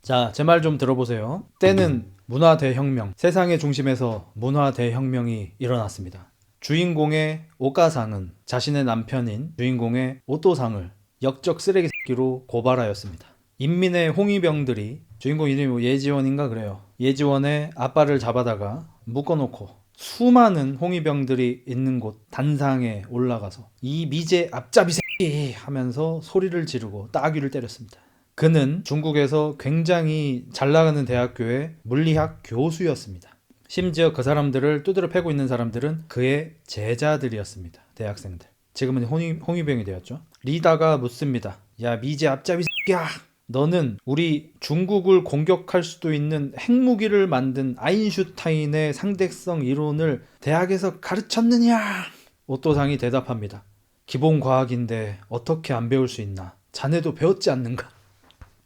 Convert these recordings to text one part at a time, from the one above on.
자, 제 말 좀 들어보세요. 때는 문화대혁명, 세상의 중심에서 문화대혁명이 일어났습니다. 주인공의 오가상은 자신의 남편인 주인공의 오토상을 역적 쓰레기 새끼로 고발하였습니다. 인민의 홍위병들이, 주인공 이름이 뭐 예지원인가 그래요. 예지원의 아빠를 잡아다가 묶어놓고 수많은 홍위병들이 있는 곳 단상에 올라가서 이 미제 앞잡이 새끼 하면서 소리를 지르고 따귀를 때렸습니다. 그는 중국에서 굉장히 잘 나가는 대학교의 물리학 교수였습니다. 심지어 그 사람들을 두드려 패고 있는 사람들은 그의 제자들이었습니다. 대학생들. 지금은 홍위병이 되었죠. 리다가 묻습니다. 야, 미제 앞잡이 새끼야, 너는 우리 중국을 공격할 수도 있는 핵무기를 만든 아인슈타인의 상대성 이론을 대학에서 가르쳤느냐? 오토상이 대답합니다. 기본 과학인데 어떻게 안 배울 수 있나? 자네도 배웠지 않는가?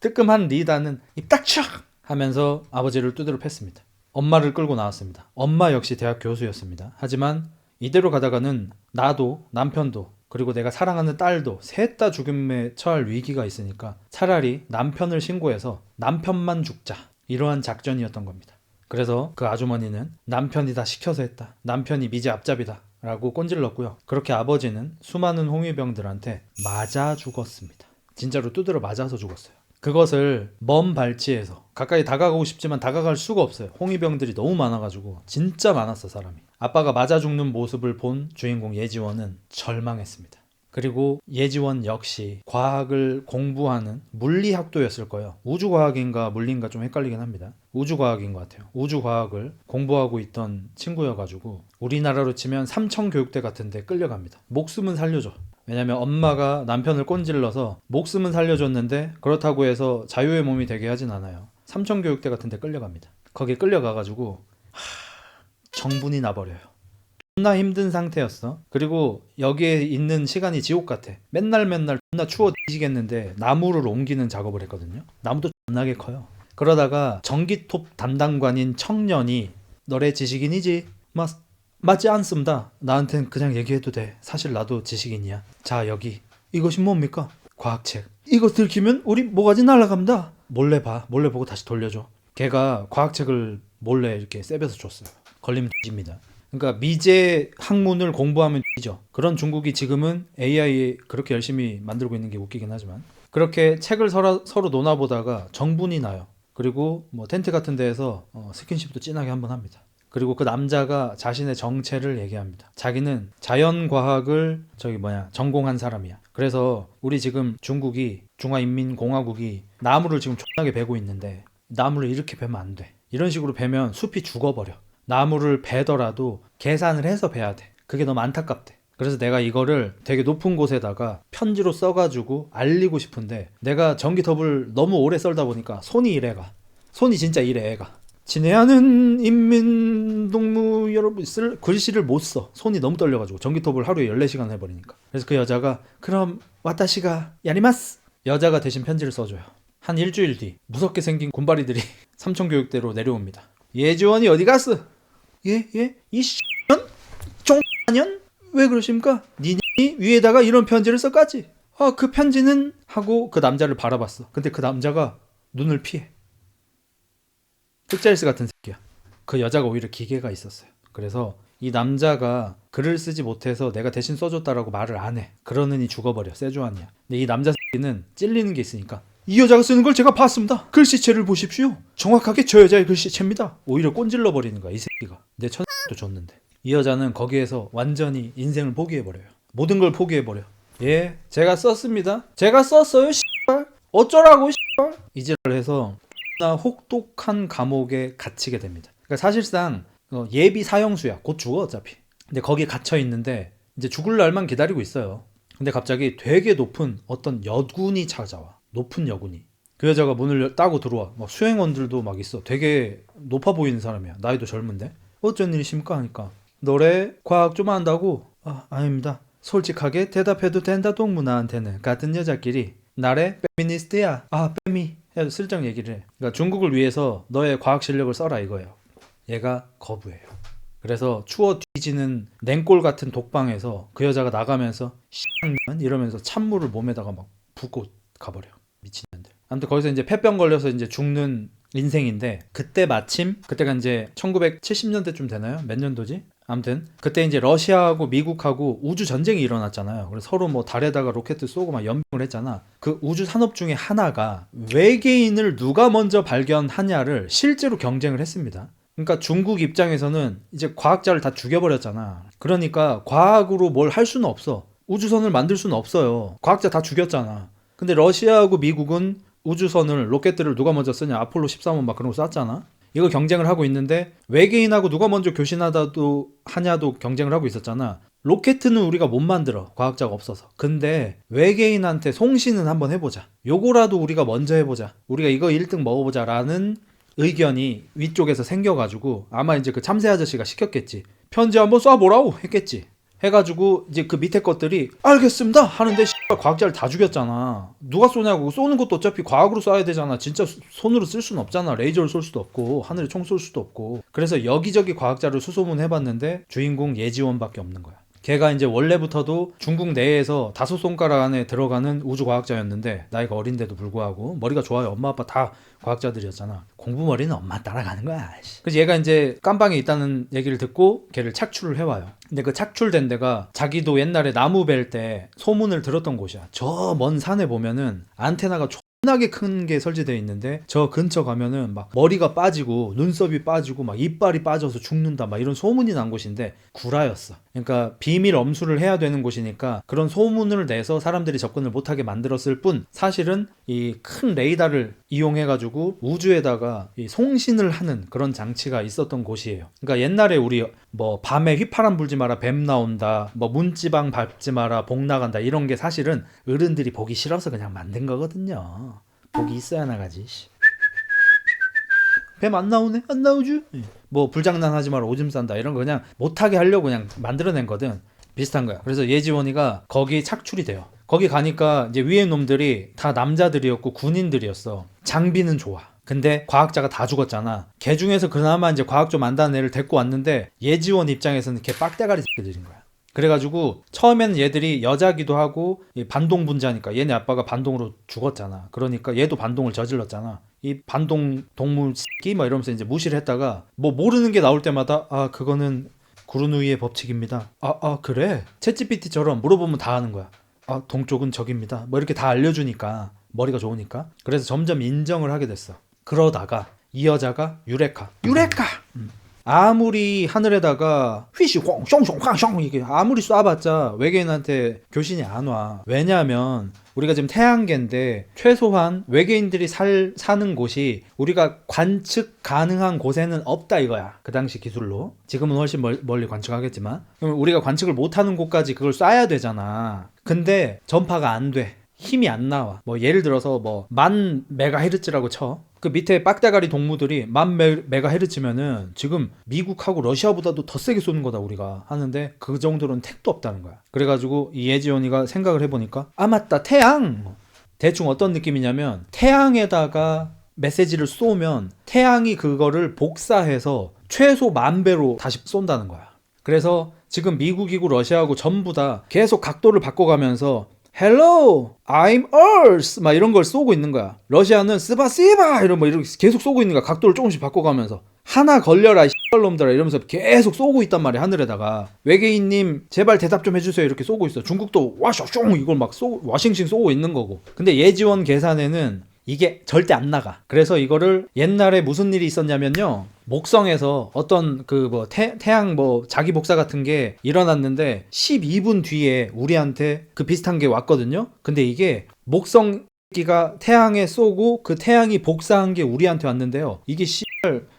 뜨끔한 리다는 입 닥쳐! 하면서 아버지를 두드려 팼습니다. 엄마를 끌고 나왔습니다. 엄마 역시 대학 교수였습니다. 하지만 이대로 가다가는 나도 남편도 그리고 내가 사랑하는 딸도 셋 다 죽음에 처할 위기가 있으니까 차라리 남편을 신고해서 남편만 죽자, 이러한 작전이었던 겁니다. 그래서 그 아주머니는 남편이 다 시켜서 했다, 남편이 미제 앞잡이다 라고 꼰질렀고요. 그렇게 아버지는 수많은 홍위병들한테 맞아 죽었습니다. 진짜로 두드려 맞아서 죽었어요. 그것을 먼 발치에서 가까이 다가가고 싶지만 다가갈 수가 없어요. 홍위병들이 너무 많아가지고. 진짜 많았어, 사람이. 아빠가 맞아 죽는 모습을 본 주인공 예지원은 절망했습니다. 그리고 예지원 역시 과학을 공부하는 물리학도였을 거예요. 우주과학인가 물리인가 좀 헷갈리긴 합니다. 우주과학인 것 같아요. 우주과학을 공부하고 있던 친구여가지고 우리나라로 치면 삼청교육대 같은 데 끌려갑니다. 목숨은 살려줘. 왜냐면 엄마가 남편을 꼰질러서 목숨은 살려줬는데 그렇다고 해서 자유의 몸이 되게 하진 않아요. 삼청교육대 같은 데 끌려갑니다. 거기에 끌려가가지고 정분이 나버려요. 존나 힘든 상태였어. 그리고 여기에 있는 시간이 지옥 같아. 맨날 존나 추워 뒤지겠는데 나무를 옮기는 작업을 했거든요. 나무도 존나게 커요. 그러다가 전기톱 담당관인 청년이 너네 지식인이지? 맞지 않습니다. 나한텐 그냥 얘기해도 돼. 사실 나도 지식인이야. 자, 여기 이것이 뭡니까? 과학책. 이거 들키면 우리 모가지 날아갑니다. 몰래 봐. 몰래 보고 다시 돌려줘. 걔가 과학책을 몰래 이렇게 세배서 줬어요. 걸리면 뒤집니다. 그러니까 미제 학문을 공부하면 뒤져. 그런 중국이 지금은 AI 그렇게 열심히 만들고 있는 게 웃기긴 하지만, 그렇게 책을 서로 논아보다가 정분이 나요. 그리고 뭐 텐트 같은 데에서 스킨십도 진하게 한번 합니다. 그리고 그 남자가 자신의 정체를 얘기합니다. 자기는 자연과학을 전공한 사람이야. 그래서 우리 지금 중국이, 중화인민공화국이 나무를 지금 존나게 베고 있는데 나무를 이렇게 베면 안 돼. 이런 식으로 베면 숲이 죽어버려. 나무를 베더라도 계산을 해서 베야 돼. 그게 너무 안타깝대. 그래서 내가 이거를 되게 높은 곳에다가 편지로 써가지고 알리고 싶은데 내가 전기톱을 너무 오래 썰다 보니까 손이 이래가. 손이 진짜 이래, 애가. 친애하는 인민동무 여러분, 글씨를 못 써. 손이 너무 떨려가지고. 전기톱을 하루에 14시간 해버리니까. 그래서 그 여자가 그럼 와타시가 야리마스, 여자가 대신 편지를 써줘요. 한 일주일 뒤 무섭게 생긴 군바리들이 삼청교육대로 내려옵니다. 예지원이 어디 갔어? 예? 이 X년? 쫑년? 왜 그러십니까? 니니 위에다가 이런 편지를 써까지. 그 편지는 하고 그 남자를 바라봤어. 근데 그 남자가 눈을 피해. 흑자일스 같은 새끼야. 그 여자가 오히려 기계가 있었어요. 그래서 이 남자가 글을 쓰지 못해서 내가 대신 써줬다라고 말을 안 해. 그러느니 죽어버려. 세주안이야. 근데 이 남자 새끼는 찔리는 게 있으니까 이 여자가 쓰는 걸 제가 봤습니다. 글씨체를 보십시오. 정확하게 저 여자의 글씨체입니다. 오히려 꼰질러 버리는 거야, 이 새끼가. 내 천도 줬는데. 이 여자는 거기에서 완전히 인생을 포기해버려요. 모든 걸 포기해버려. 예, 제가 썼습니다. 제가 썼어요, 씨발. 어쩌라고, 씨발. 이지랄을 해서 혹독한 감옥에 갇히게 됩니다. 그러니까 사실상 예비 사형수야. 곧 죽어 어차피. 근데 거기에 갇혀 있는데 이제 죽을 날만 기다리고 있어요. 근데 갑자기 되게 높은 어떤 여군이 찾아와. 높은 여군이. 그 여자가 문을 따고 들어와. 막 수행원들도 막 있어. 되게 높아 보이는 사람이야. 나이도 젊은데. 어쩐 일이십니까? 하니까 노래 과학 좀 안다고? 아닙니다. 솔직하게 대답해도 된다. 동무나한테는 같은 여자끼리 나래 페미니스트야. 페미 해서 슬쩍 얘기를 해. 그러니까 중국을 위해서 너의 과학 실력을 써라 이거예요. 얘가 거부해요. 그래서 추워 뒤지는 냉골 같은 독방에서 그 여자가 나가면서 이러면서 찬물을 몸에다가 막 붓고 가버려. 미친년들. 아무튼 거기서 이제 폐병 걸려서 이제 죽는 인생인데, 그때 마침 그때가 이제 1970년대쯤 되나요? 몇 년도지? 아무튼 그때 이제 러시아하고 미국하고 우주 전쟁이 일어났잖아요. 그래서 서로 뭐 달에다가 로켓 쏘고 막 연병을 했잖아. 그 우주 산업 중에 하나가 외계인을 누가 먼저 발견하냐를 실제로 경쟁을 했습니다. 그러니까 중국 입장에서는 이제 과학자를 다 죽여버렸잖아. 그러니까 과학으로 뭘 할 수는 없어. 우주선을 만들 수는 없어요. 과학자 다 죽였잖아. 근데 러시아하고 미국은 우주선을, 로켓들을 누가 먼저 쓰냐, 아폴로 13호 막 그런 거 쐈잖아. 이거 경쟁을 하고 있는데, 외계인하고 누가 먼저 교신하다도 하냐도 경쟁을 하고 있었잖아. 로켓은 우리가 못 만들어, 과학자가 없어서. 근데 외계인한테 송신은 한번 해보자, 요거라도 우리가 먼저 해보자, 우리가 이거 1등 먹어보자 라는 의견이 위쪽에서 생겨가지고, 아마 이제 그 참새 아저씨가 시켰겠지. 편지 한번 쏴보라고 했겠지. 해가지고 이제 그 밑에 것들이 알겠습니다 하는데, 과학자를 다 죽였잖아. 누가 쏘냐고. 쏘는 것도 어차피 과학으로 쏴야 되잖아. 진짜 손으로 쓸 수는 없잖아. 레이저를 쏠 수도 없고 하늘에 총 쏠 수도 없고. 그래서 여기저기 과학자를 수소문해봤는데 주인공 예지원밖에 없는 거야. 걔가 이제 원래부터도 중국 내에서 5손가락 안에 들어가는 우주과학자였는데, 나이가 어린데도 불구하고 머리가 좋아요. 엄마 아빠 다 과학자들이었잖아. 공부머리는 엄마 따라가는 거야. 그래서 얘가 이제 깜방에 있다는 얘기를 듣고 걔를 착출을 해와요. 근데 그 착출된 데가 자기도 옛날에 나무 벨 때 소문을 들었던 곳이야. 저 먼 산에 보면은 안테나가 존나게 큰 게 설치되어 있는데, 저 근처 가면은 막 머리가 빠지고 눈썹이 빠지고 막 이빨이 빠져서 죽는다 막 이런 소문이 난 곳인데 구라였어. 그러니까 비밀 엄수를 해야 되는 곳이니까 그런 소문을 내서 사람들이 접근을 못하게 만들었을 뿐, 사실은 이 큰 레이더를 이용해 가지고 우주에다가 이 송신을 하는 그런 장치가 있었던 곳이에요. 그러니까 옛날에 우리 뭐 밤에 휘파람 불지 마라, 뱀 나온다, 뭐 문지방 밟지 마라, 복 나간다, 이런 게 사실은 어른들이 보기 싫어서 그냥 만든 거거든요. 복이 있어야 나가지. 뱀 안 나오네? 안 나오지? 뭐 불장난 하지 마라, 오줌 싼다, 이런 거 그냥 못하게 하려고 그냥 만들어낸 거든. 비슷한 거야. 그래서 예지원이가 거기 착출이 돼요. 거기 가니까 이제 위에 놈들이 다 남자들이었고 군인들이었어. 장비는 좋아. 근데 과학자가 다 죽었잖아. 걔 중에서 그나마 이제 과학 좀 안다는 애를 데리고 왔는데, 예지원 입장에서는 걔 빡대가리 새끼들인 거야. 그래가지고 처음에는 얘들이 여자기도 하고 반동 분자니까, 얘네 아빠가 반동으로 죽었잖아. 그러니까 얘도 반동을 저질렀잖아. 이 반동 동물 새끼 막 이러면서 이제 무시를 했다가, 뭐 모르는 게 나올 때마다 아 그거는 구르누이의 법칙입니다. 그래? 챗GPT처럼 물어보면 다 하는 거야. 아 동쪽은 적입니다. 뭐 이렇게 다 알려주니까, 머리가 좋으니까. 그래서 점점 인정을 하게 됐어. 그러다가 이 여자가 유레카. 아무리 하늘에다가 휘시 홍숑숑황숑 이게 아무리 쏴봤자 외계인한테 교신이 안 와. 왜냐하면 우리가 지금 태양계인데 최소한 외계인들이 사는 곳이 우리가 관측 가능한 곳에는 없다 이거야. 그 당시 기술로. 지금은 훨씬 멀리 관측하겠지만, 그럼 우리가 관측을 못하는 곳까지 그걸 쏴야 되잖아. 근데 전파가 안 돼. 힘이 안 나와. 뭐 예를 들어서 뭐 1000메가헤르츠라고 쳐. 그 밑에 빡대가리 동무들이 1000메가헤르츠면은 지금 미국하고 러시아보다도 더 세게 쏘는 거다 우리가 하는데, 그 정도로는 택도 없다는 거야. 그래가지고 이 예지원이가 생각을 해보니까, 아 맞다, 태양. 대충 어떤 느낌이냐면, 태양에다가 메시지를 쏘면 태양이 그거를 복사해서 최소 10,000배로 다시 쏜다는 거야. 그래서 지금 미국이고 러시아하고 전부 다 계속 각도를 바꿔가면서 Hello, I'm Earth 막 이런 걸 쏘고 있는 거야. 러시아는 스바시바 이런 뭐 이렇게 계속 쏘고 있는 거야. 각도를 조금씩 바꿔가면서. 하나 걸려라 이 X놈들아 이러면서 계속 쏘고 있단 말이야, 하늘에다가. 외계인님 제발 대답 좀 해주세요 이렇게 쏘고 있어. 중국도 와쇼숑 이걸 막 와싱싱 쏘고 있는 거고. 근데 예지원 계산에는 이게 절대 안 나가. 그래서 이거를 옛날에 무슨 일이 있었냐면요, 목성에서 어떤 그 뭐 태양 뭐 자기 복사 같은 게 일어났는데 12분 뒤에 우리한테 그 비슷한 게 왔거든요. 근데 이게 목성기가 태양에 쏘고 그 태양이 복사한 게 우리한테 왔는데요, 이게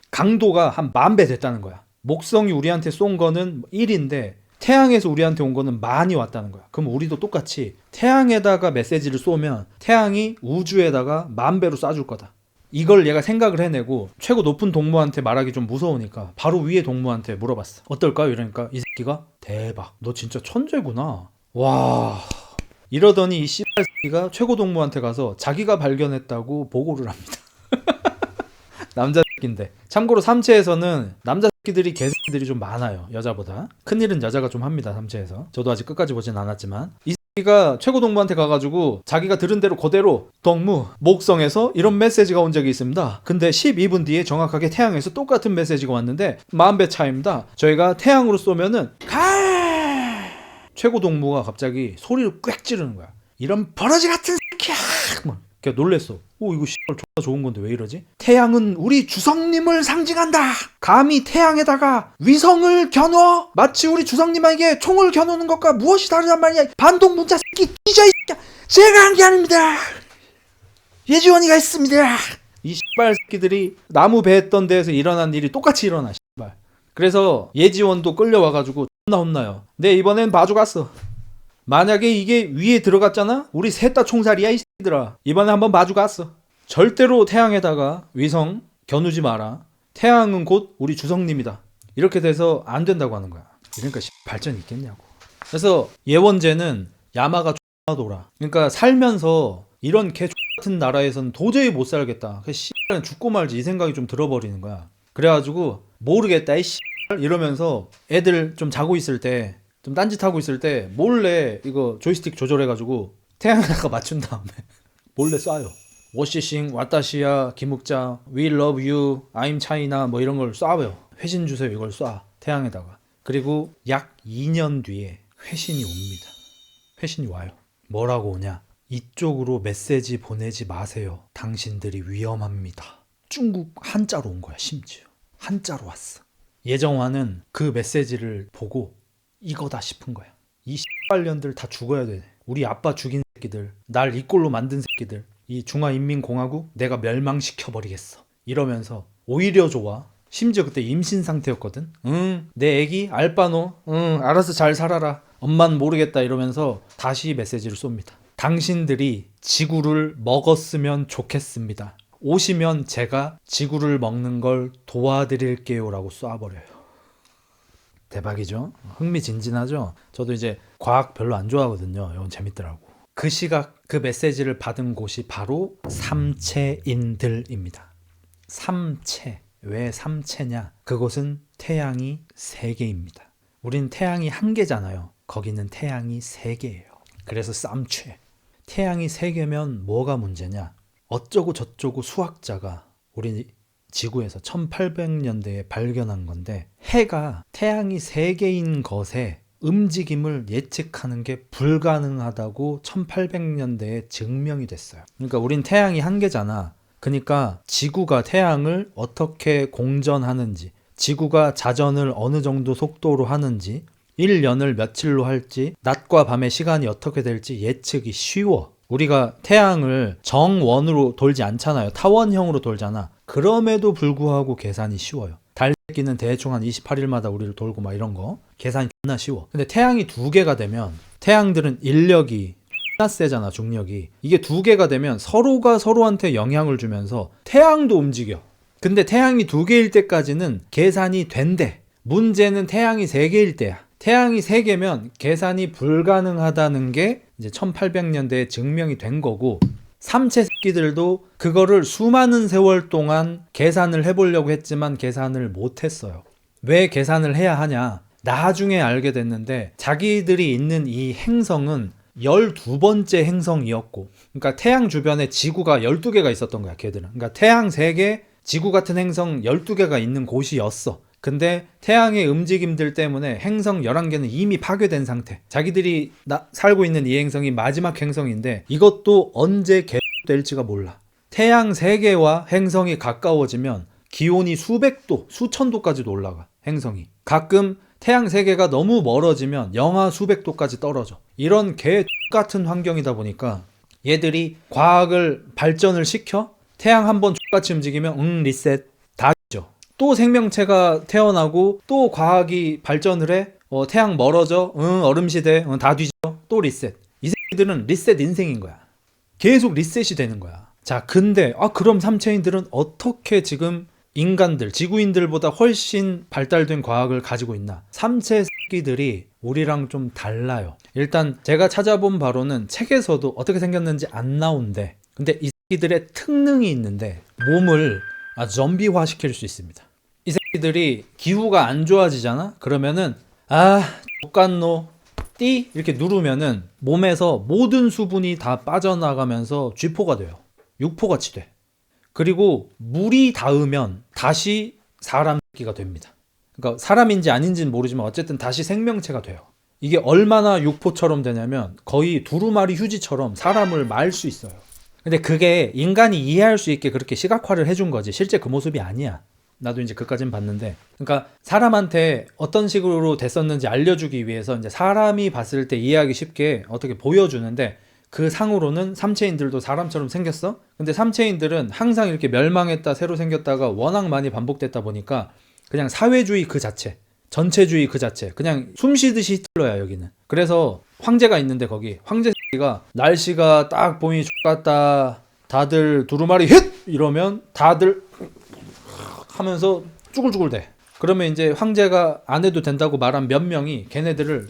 강도가 한 10,000배 됐다는 거야. 목성이 우리한테 쏜 거는 1인데 태양에서 우리한테 온 거는 많이 왔다는 거야. 그럼 우리도 똑같이 태양에다가 메시지를 쏘면 태양이 우주에다가 10,000배로 쏴줄 거다. 이걸 얘가 생각을 해내고, 최고 높은 동무한테 말하기 좀 무서우니까 바로 위에 동무한테 물어봤어. 어떨까요? 이러니까 이 새끼가 대박, 너 진짜 천재구나. 와, 이러더니 이 새끼가 최고 동무한테 가서 자기가 발견했다고 보고를 합니다. 남자 새끼인데. 참고로 삼체에서는 남자 새끼들이 개새끼들이 좀 많아요, 여자보다. 큰일은 여자가 좀 합니다, 삼체에서. 저도 아직 끝까지 보진 않았지만. 이 가 최고 동무한테 가가지고 자기가 들은 대로 그대로 동무 목성에서 이런 메시지가 온 적이 있습니다. 근데 12분 뒤에 정확하게 태양에서 똑같은 메시지가 왔는데 10,000배 차이입니다. 저희가 태양으로 쏘면은 최고 동무가 갑자기 소리를 꽥 지르는 거야. 이런 버러지 같은 새끼야. 막 걔 놀랬어. 오 이거 씨발 존나 좋은 건데 왜 이러지? 태양은 우리 주성님을 상징한다. 감히 태양에다가 위성을 겨누어 마치 우리 주성님에게 총을 겨누는 것과 무엇이 다르단 말이야. 반동 문자 새끼 뒤져 이 새끼야. 제가 한 게 아닙니다. 예지원이가 했습니다. 이 씨발 새끼들이 나무 베했던 데에서 일어난 일이 똑같이 일어나 씨발. 그래서 예지원도 끌려와가지고 존나 혼나요. 내 이번엔 봐주갔어. 만약에 이게 위에 들어갔잖아? 우리 셋 다 총살이야 이 새끼들아. 이번에 한번 봐주갔어. 절대로 태양에다가 위성 겨누지 마라. 태양은 곧 우리 주성님이다. 이렇게 돼서 안 된다고 하는 거야. 그러니까 발전이 있겠냐고. 그래서 예원제는 야마가 X나 돌아. 그러니까 살면서 이런 개 같은 나라에서는 도저히 못 살겠다. 씨발은 죽고 말지 이 생각이 좀 들어버리는 거야. 그래가지고 모르겠다 이 씨발 이러면서 애들 좀 자고 있을 때 좀 딴짓하고 있을 때 몰래 이거 조이스틱 조절해가지고 태양에다가 맞춘 다음에 몰래 쏴요. 워시싱, 와타시야, 김욱자, We love you, I'm China 뭐 이런 걸 쏴요. 회신 주세요 이걸 쏴 태양에다가. 그리고 약 2년 뒤에 회신이 옵니다. 회신이 와요. 뭐라고 오냐? 이쪽으로 메시지 보내지 마세요. 당신들이 위험합니다. 중국 한자로 온 거야. 심지어 한자로 왔어. 예정화는 그 메시지를 보고 이거다 싶은 거야. 이 씨발년들 다 죽어야 돼. 우리 아빠 죽인 새끼들, 날 이 꼴로 만든 새끼들, 이 중화인민공화국 내가 멸망시켜버리겠어. 이러면서 오히려 좋아. 심지어 그때 임신 상태였거든. 내 애기 알바노, 알아서 잘 살아라. 엄만 모르겠다 이러면서 다시 메시지를 쏩니다. 당신들이 지구를 먹었으면 좋겠습니다. 오시면 제가 지구를 먹는 걸 도와드릴게요 라고 쏴버려요. 대박이죠? 흥미진진하죠? 저도 이제 과학 별로 안 좋아하거든요. 이건 재밌더라고. 그 시각 그 메시지를 받은 곳이 바로 삼체인들입니다. 삼체. 왜 삼체냐? 그곳은 태양이 3개입니다. 우린 태양이 1개잖아요. 거기는 태양이 3개예요. 그래서 쌈체. 태양이 3개면 뭐가 문제냐? 어쩌고 저쩌고 수학자가 우리 지구에서 1800년대에 발견한 건데 해가 태양이 3개인 것에 움직임을 예측하는 게 불가능하다고 1800년대에 증명이 됐어요. 그러니까 우린 태양이 1개잖아. 그러니까 지구가 태양을 어떻게 공전하는지, 지구가 자전을 어느 정도 속도로 하는지, 1년을 며칠로 할지, 낮과 밤의 시간이 어떻게 될지 예측이 쉬워. 우리가 태양을 정원으로 돌지 않잖아요. 타원형으로 돌잖아. 그럼에도 불구하고 계산이 쉬워요. 달새끼는 대충 한 28일마다 우리를 돌고 막 이런 거 계산이 존나 쉬워. 근데 태양이 2개가 되면 태양들은 인력이 존나 세잖아. 중력이. 이게 2개가 되면 서로가 서로한테 영향을 주면서 태양도 움직여. 근데 태양이 2개일 때까지는 계산이 된대. 문제는 태양이 3개일 때야. 태양이 3개면 계산이 불가능하다는 게 이제 1800년대에 증명이 된 거고, 삼체 새끼들도 그거를 수많은 세월 동안 계산을 해보려고 했지만 계산을 못했어요. 왜 계산을 해야 하냐? 나중에 알게 됐는데 자기들이 있는 이 행성은 12번째 행성이었고, 그러니까 태양 주변에 지구가 12개가 있었던 거야 걔들은. 그러니까 태양 3개, 지구 같은 행성 12개가 있는 곳이었어. 근데 태양의 움직임들 때문에 행성 11개는 이미 파괴된 상태. 자기들이 살고 있는 이 행성이 마지막 행성인데 이것도 언제 될지가 몰라. 태양 3개와 행성이 가까워지면 기온이 수백도, 수천도까지도 올라가. 행성이. 가끔 태양 3개가 너무 멀어지면 영하 수백도까지 떨어져. 이런 개 같은 환경이다 보니까 얘들이 과학을 발전을 시켜 태양 한번 같이 움직이면 리셋 다 죠. 또 생명체가 태어나고 또 과학이 발전을 해. 태양 멀어져. 얼음시대. 다 뒤져. 또 리셋. 이 새끼들은 리셋 인생인 거야. 계속 리셋이 되는 거야. 자, 근데 그럼 삼체인들은 어떻게 지금 인간들, 지구인들보다 훨씬 발달된 과학을 가지고 있나? 삼체 새끼들이 우리랑 좀 달라요. 일단 제가 찾아본 바로는 책에서도 어떻게 생겼는지 안 나온대. 근데 이 새끼들의 특능이 있는데 몸을 좀비화 시킬 수 있습니다. 이 새끼들이 기후가 안 좋아지잖아? 그러면은 X같노 띠 이렇게 누르면은 몸에서 모든 수분이 다 빠져나가면서 쥐포가 돼요. 육포같이 돼. 그리고 물이 닿으면 다시 사람 새끼가 됩니다. 그러니까 사람인지 아닌지는 모르지만 어쨌든 다시 생명체가 돼요. 이게 얼마나 육포처럼 되냐면 거의 두루마리 휴지처럼 사람을 말 수 있어요. 근데 그게 인간이 이해할 수 있게 그렇게 시각화를 해준 거지 실제 그 모습이 아니야. 나도 이제 그까진 봤는데, 그러니까 사람한테 어떤 식으로 됐었는지 알려주기 위해서 이제 사람이 봤을 때 이해하기 쉽게 어떻게 보여주는데, 그 상으로는 삼체인들도 사람처럼 생겼어. 근데 삼체인들은 항상 이렇게 멸망했다 새로 생겼다가 워낙 많이 반복됐다 보니까 그냥 사회주의 그 자체, 전체주의 그 자체, 그냥 숨쉬듯이 히틀러야 여기는. 그래서 황제가 있는데 거기 황제가 날씨가 딱 보니 X같다, 다들 두루마리 힛 이러면 다들 하면서 쭈글쭈글 돼. 그러면 이제 황제가 안 해도 된다고 말한 몇 명이 걔네들을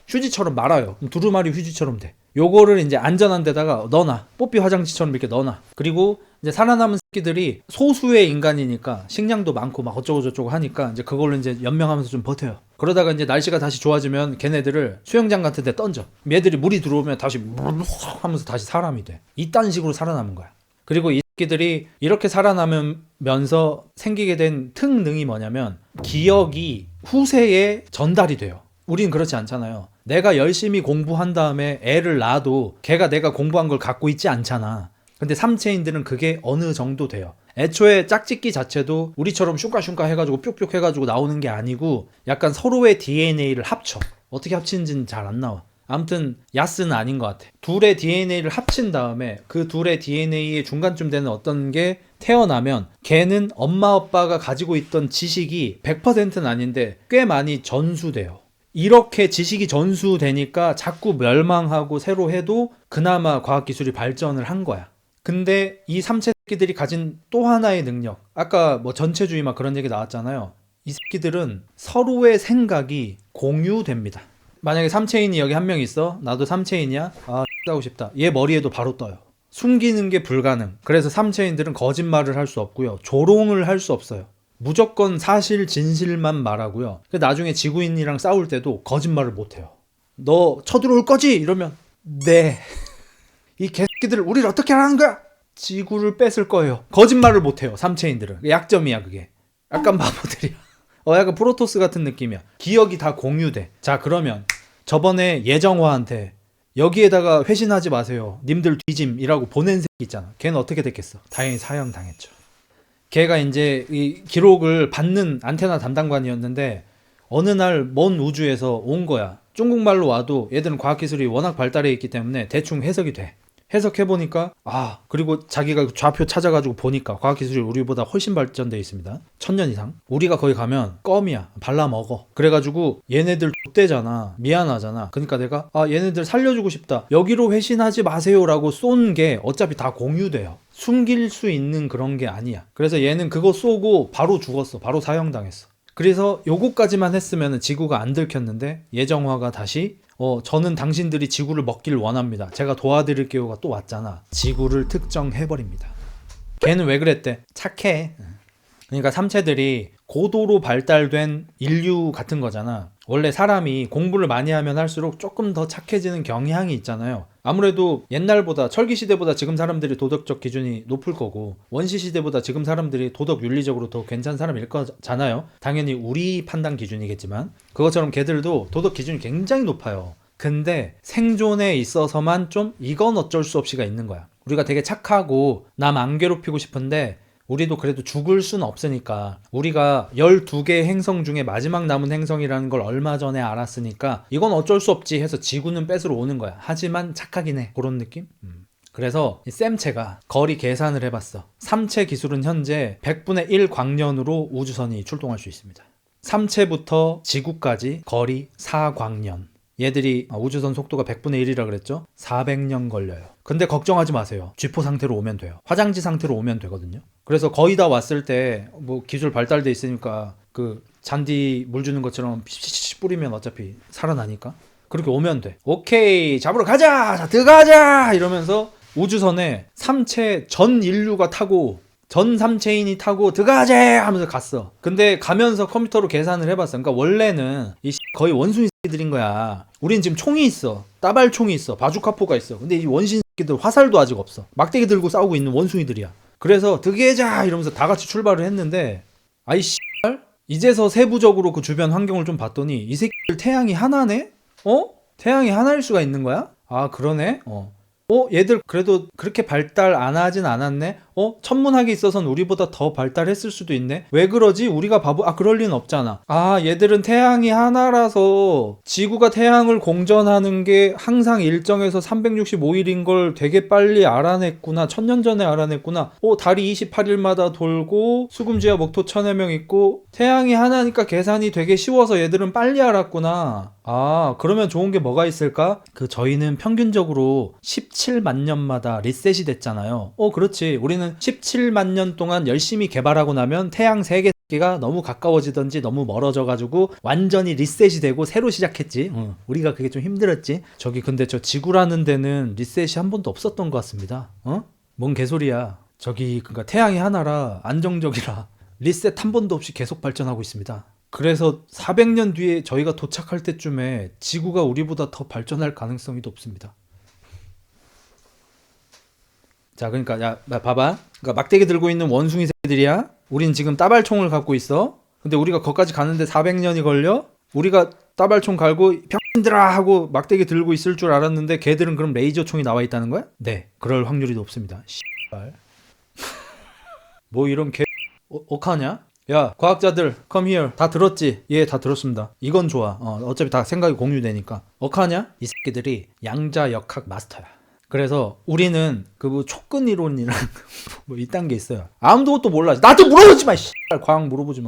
휴지처럼 말아요. 두루마리 휴지처럼 돼. 요거를 이제 안전한 데다가 넣어놔. 뽀삐 화장지처럼 이렇게 넣어놔. 그리고 이제 살아남은 새끼들이 소수의 인간이니까 식량도 많고 막 어쩌고저쩌고 하니까 이제 그걸로 이제 연명하면서 좀 버텨요. 그러다가 이제 날씨가 다시 좋아지면 걔네들을 수영장 같은 데 던져. 얘들이 물이 들어오면 다시 하면서 다시 사람이 돼. 이딴 식으로 살아남은 거야. 그리고 이 새끼들이 이렇게 살아남으면서 생기게 된 특능이 뭐냐면 기억이 후세에 전달이 돼요. 우린 그렇지 않잖아요. 내가 열심히 공부한 다음에 애를 낳아도 걔가 내가 공부한 걸 갖고 있지 않잖아. 근데 삼체인들은 그게 어느 정도 돼요. 애초에 짝짓기 자체도 우리처럼 슝가슝가 해가지고 뿅뿅 해가지고 나오는 게 아니고 약간 서로의 DNA를 합쳐. 어떻게 합치는지는 잘 안 나와. 아무튼 야스는 아닌 것 같아. 둘의 DNA를 합친 다음에 그 둘의 DNA의 중간쯤 되는 어떤 게 태어나면 걔는 엄마 아빠가 가지고 있던 지식이 100%는 아닌데 꽤 많이 전수돼요. 이렇게 지식이 전수되니까 자꾸 멸망하고 새로 해도 그나마 과학기술이 발전을 한 거야. 근데 이 삼체새끼들이 가진 또 하나의 능력, 아까 뭐 전체주의 막 그런 얘기 나왔잖아요. 이 새끼들은 서로의 생각이 공유됩니다. 만약에 삼체인이 여기 한 명 있어. 나도 삼체인이야. 아 하고 싶다. 얘 머리에도 바로 떠요. 숨기는 게 불가능. 그래서 삼체인들은 거짓말을 할 수 없고요. 조롱을 할 수 없어요. 무조건 사실 진실만 말하고요. 나중에 지구인이랑 싸울 때도 거짓말을 못해요. 너 쳐들어올 거지? 이러면 네. 이 개새끼들 우리를 어떻게 하라는 거야? 지구를 뺏을 거예요. 거짓말을 못해요. 삼체인들은. 약점이야 그게. 약간 바보들이야. 약간 프로토스 같은 느낌이야. 기억이 다 공유돼. 자 그러면 저번에 예정화한테 여기에다가 회신하지 마세요. 님들 뒤짐이라고 보낸 새끼 있잖아. 걔는 어떻게 됐겠어? 다행히 사형당했죠. 걔가 이제 이 기록을 받는 안테나 담당관이었는데 어느 날 먼 우주에서 온 거야. 중국말로 와도 얘들은 과학기술이 워낙 발달해 있기 때문에 대충 해석이 돼. 해석해보니까 그리고 자기가 좌표 찾아가지고 보니까 과학기술이 우리보다 훨씬 발전되어 있습니다. 1000년 이상. 우리가 거기 가면 껌이야. 발라먹어. 그래가지고 얘네들 X대잖아. 미안하잖아. 그러니까 내가 얘네들 살려주고 싶다. 여기로 회신하지 마세요 라고 쏜 게 어차피 다 공유돼요. 숨길 수 있는 그런 게 아니야. 그래서 얘는 그거 쏘고 바로 죽었어. 바로 사형당했어. 그래서 요거까지만 했으면 지구가 안 들켰는데 예정화가 다시 저는 당신들이 지구를 먹길 원합니다. 제가 도와드릴게요가 또 왔잖아. 지구를 특정해버립니다. 걔는 왜 그랬대? 착해. 그러니까 삼체들이 고도로 발달된 인류 같은 거잖아. 원래 사람이 공부를 많이 하면 할수록 조금 더 착해지는 경향이 있잖아요. 아무래도 옛날보다 철기시대보다 지금 사람들이 도덕적 기준이 높을 거고 원시시대보다 지금 사람들이 도덕 윤리적으로 더 괜찮은 사람일 거잖아요. 당연히 우리 판단 기준이겠지만 그것처럼 걔들도 도덕 기준이 굉장히 높아요. 근데 생존에 있어서만 좀 이건 어쩔 수 없이가 있는 거야. 우리가 되게 착하고 남 안 괴롭히고 싶은데 우리도 그래도 죽을 수는 없으니까 우리가 12개의 행성 중에 마지막 남은 행성이라는 걸 얼마 전에 알았으니까 이건 어쩔 수 없지 해서 지구는 뺏으러 오는 거야. 하지만 착하긴 해. 그런 느낌? 그래서 이 쌤체가 거리 계산을 해봤어. 삼체 기술은 현재 100분의 1 광년으로 우주선이 출동할 수 있습니다. 삼체부터 지구까지 거리 4광년. 얘들이 우주선 속도가 100분의 1이라 그랬죠? 400년 걸려요. 근데 걱정하지 마세요. 쥐포 상태로 오면 돼요. 화장지 상태로 오면 되거든요. 그래서 거의 다 왔을 때 뭐 기술 발달돼 있으니까 그 잔디 물 주는 것처럼 피피피 뿌리면 어차피 살아나니까 그렇게 오면 돼. 오케이 잡으러 가자. 자 들어가자 이러면서 우주선에 삼체 전 인류가 타고 전 삼체인이 타고 들어가자 하면서 갔어. 근데 가면서 컴퓨터로 계산을 해봤어. 그러니까 원래는 거의 원숭이 새끼들인 거야. 우린 지금 총이 있어. 따발총이 있어. 바주카포가 있어. 근데 이 원신 새끼들 화살도 아직 없어. 막대기 들고 싸우고 있는 원숭이들이야. 그래서 들어가자 이러면서 다 같이 출발을 했는데 아이 씨발 이제서 세부적으로 그 주변 환경을 좀 봤더니 이 새끼들 태양이 하나네? 태양이 하나일 수가 있는 거야? 아 그러네? 얘들 그래도 그렇게 발달 안 하진 않았네? 천문학에 있어서는 우리보다 더 발달했을 수도 있네? 왜 그러지? 우리가 바보, 그럴 리는 없잖아. 얘들은 태양이 하나라서 지구가 태양을 공전하는 게 항상 일정에서 365일인 걸 되게 빨리 알아냈구나. 1000년 전에 알아냈구나. 달이 28일마다 돌고 수금지와 목토 천해명 있고 태양이 하나니까 계산이 되게 쉬워서 얘들은 빨리 알았구나. 그러면 좋은 게 뭐가 있을까? 저희는 평균적으로 17만 년마다 리셋이 됐잖아요. 그렇지. 우리는 17만 년 동안 열심히 개발하고 나면 태양 3개가 너무 가까워지던지 너무 멀어져가지고 완전히 리셋이 되고 새로 시작했지. 우리가 그게 좀 힘들었지. 근데 저 지구라는 데는 리셋이 한 번도 없었던 것 같습니다. 뭔 개소리야. 그러니까 태양이 하나라 안정적이라 리셋 한 번도 없이 계속 발전하고 있습니다. 그래서 400년 뒤에 저희가 도착할 때쯤에 지구가 우리보다 더 발전할 가능성이 높습니다. 자, 그러니까 야 봐봐. 그러니까 막대기 들고 있는 원숭이 새끼들이야. 우린 지금 따발총을 갖고 있어. 근데 우리가 거기까지 가는데 400년이 걸려. 우리가 따발총 갈고 병신들아 하고 막대기 들고 있을 줄 알았는데 걔들은 그럼 레이저총이 나와 있다는 거야? 네, 그럴 확률이 높습니다. 씨발. 뭐 이런 개 억하냐? 야, 과학자들 come here. 다 들었지? 예, 다 들었습니다. 이건 좋아. 어차피 다 생각이 공유되니까. 억하냐? 이 새끼들이 양자역학 마스터야. 그래서 우리는 뭐 촉근 이론이랑 뭐 이딴 게 있어요. 아무것도 몰라. 나한테 물어보지 마. 씨발 과학 물어보지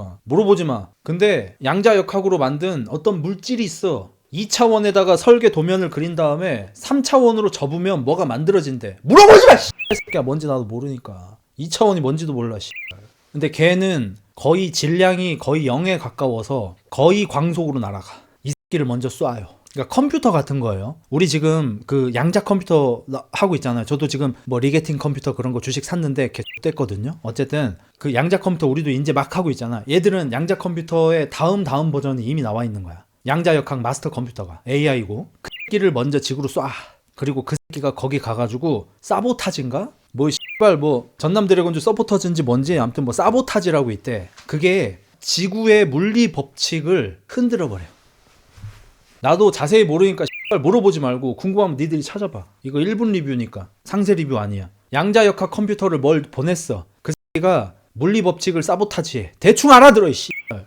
마. 근데 양자역학으로 만든 어떤 물질이 있어. 2차원에다가 설계 도면을 그린 다음에 3차원으로 접으면 뭐가 만들어진대. 물어보지 마. 씨발 새끼야 뭔지 나도 모르니까. 2차원이 뭔지도 몰라. 씨발. 근데 걔는 거의 질량이 거의 0에 가까워서 거의 광속으로 날아가. 이 새끼를 먼저 쏴요. 그러니까 컴퓨터 같은 거예요. 우리 지금 양자 컴퓨터 하고 있잖아요. 저도 지금 뭐 리게팅 컴퓨터 그런 거 주식 샀는데 계속 됐거든요. 어쨌든 양자 컴퓨터 우리도 이제 막 하고 있잖아. 얘들은 양자 컴퓨터의 다음 버전이 이미 나와 있는 거야. 양자역학 마스터 컴퓨터가 AI고 그 새끼를 먼저 지구로 쏴. 그리고 그 새끼가 거기 가가지고 사보타지인가? 전남 드래곤즈 서포터즈인지 뭔지 아무튼 뭐 사보타지라고 있대. 그게 지구의 물리 법칙을 흔들어 버려. 나도 자세히 모르니까 물어보지 말고 궁금하면 니들이 찾아봐. 이거 1분 리뷰니까 상세 리뷰 아니야. 양자역학 컴퓨터를 뭘 보냈어. 그 새끼가 물리 법칙을 사보타지해. 대충 알아들어.